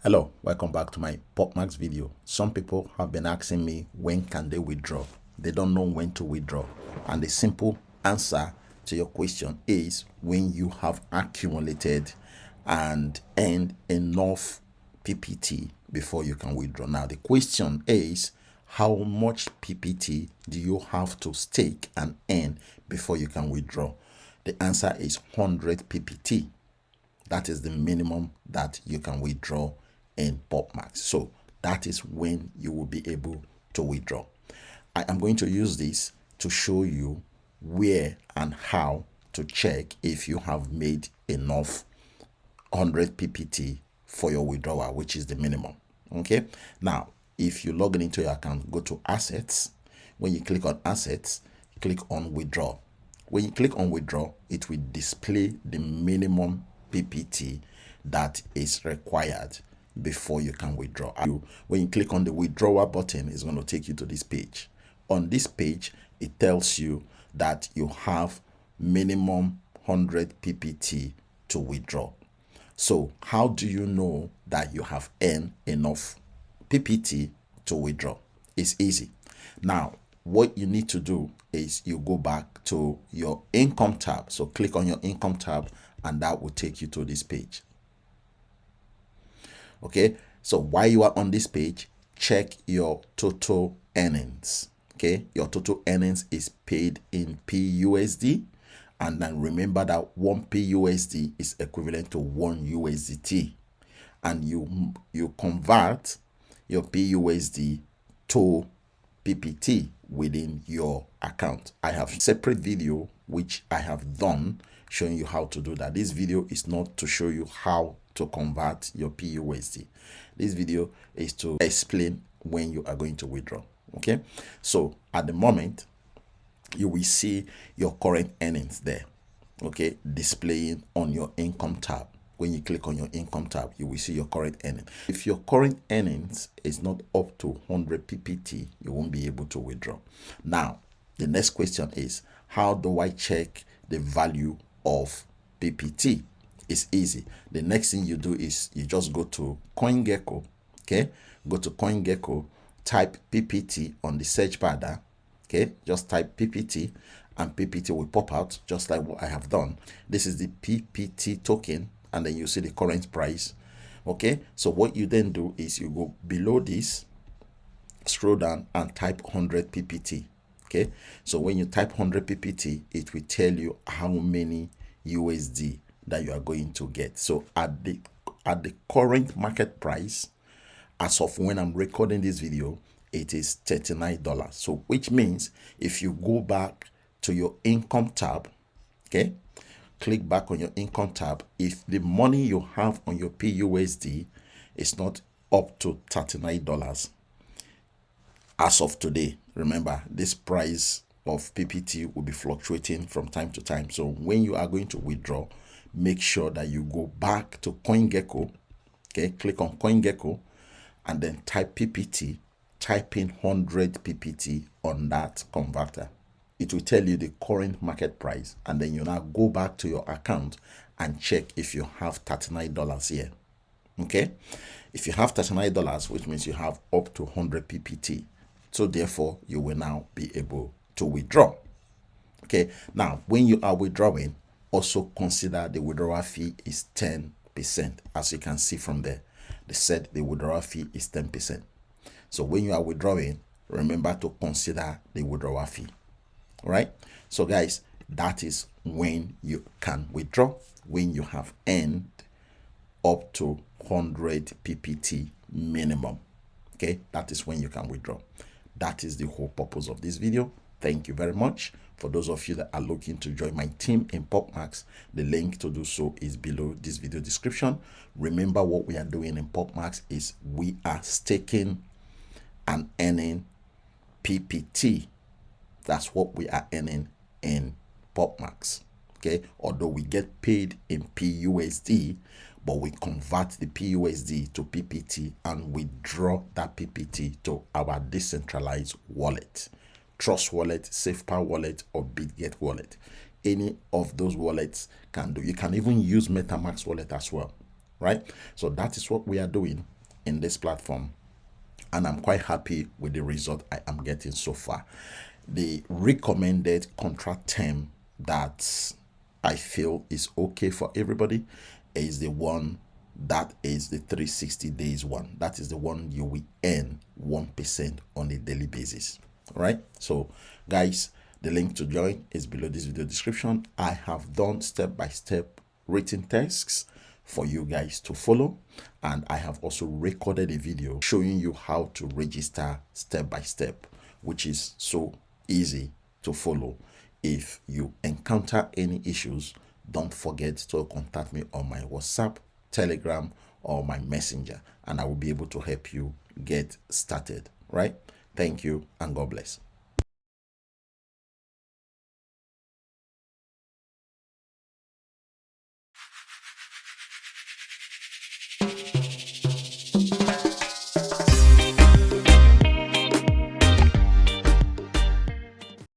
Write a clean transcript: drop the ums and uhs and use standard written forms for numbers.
Hello, welcome back to my PopMax video. Some people have been asking me when can they withdraw. They don't know when to withdraw, and the simple answer to your question is when you have accumulated and earned enough PPT before you can withdraw. Now the question is, how much PPT do you have to stake and earn before you can withdraw? The answer is 100 PPT. That is the minimum that you can withdraw in PopMax. So that is when you will be able to withdraw. I am going to use this to show you where and how to check if you have made enough 100 PPT for your withdrawal, which is the minimum. Okay. Now, if you log into your account, go to assets. When you click on assets, click on withdraw. When you click on withdraw, it will display the minimum PPT that is required before you can withdraw. When you click on the withdrawal button, it's going to take you to this page. On this page, it tells you that you have minimum 100 PPT to withdraw. So how do you know that you have earned enough PPT to withdraw? It's easy. Now, what you need to do is you go back to your income tab. So click on your income tab and that will take you to this page. Okay, so while you are on this page, check your total earnings. Okay, your total earnings is paid in PUSD, and then remember that 1 PUSD is equivalent to 1 USDT, and you convert your PUSD to PPT within your account. I have a separate video which I have done showing you how to do that. This video is not to show you how to convert your PUSD. This video is to explain when you are going to withdraw. Okay, so at the moment you will see your current earnings there, okay, displaying on your income tab. When you click on your income tab, you will see your current earnings. If your current earnings is not up to 100 PPT, you won't be able to withdraw. Now the next question is, how do I check the value of PPT? It's easy. The next thing you do is you just go to CoinGecko. Okay, go to CoinGecko, type PPT on the search bar there. Okay, just type PPT and PPT will pop out just like what I have done. This is the PPT token, and then you see the current price. Okay, so what you then do is you go below this, scroll down and type 100 PPT. Okay, so when you type 100 PPT, it will tell you how many USD that you are going to get. So at the current market price, as of when I'm recording this video, it is $39. So which means if you go back to your income tab, okay, click back on your income tab, if the money you have on your PUSD is not up to $39 as of today, remember this price of PPT will be fluctuating from time to time. So when you are going to withdraw, make sure that you go back to CoinGecko. Okay, click on CoinGecko and then type PPT, type in 100 PPT on that converter. It will tell you the current market price, and then you now go back to your account and check if you have $39 here. Okay, if you have $39, which means you have up to 100 PPT, so therefore you will now be able to withdraw. Okay, now when you are withdrawing, also consider the withdrawal fee is 10%. As you can see from there, they said the withdrawal fee is 10%. So when you are withdrawing, remember to consider the withdrawal fee. All right, so guys, that is when you can withdraw, when you have earned up to 100 PPT minimum. Okay, that is when you can withdraw. That is the whole purpose of this video. Thank you very much. For those of you that are looking to join my team in PopMax, the link to do so is below this video description. Remember, what we are doing in PopMax is we are staking and earning PPT. That's what we are earning in PopMax. Okay, although we get paid in PUSD, but we convert the PUSD to PPT and withdraw that PPT to our decentralized wallet. Trust Wallet, SafePower Wallet, or BitGet Wallet. Any of those wallets can do. You can even use MetaMask Wallet as well, right? So that is what we are doing in this platform, and I'm quite happy with the result I am getting so far. The recommended contract term that I feel is okay for everybody is the one that is the 360 days one. That is the one you will earn 1% on a daily basis. All right. So, guys, the link to join is below this video description. I have done step-by-step written tasks for you guys to follow, and I have also recorded a video showing you how to register step by step, which is so easy to follow. If you encounter any issues, don't forget to contact me on my WhatsApp, Telegram, or my Messenger, and I will be able to help you get started. Right? Thank you, and God bless.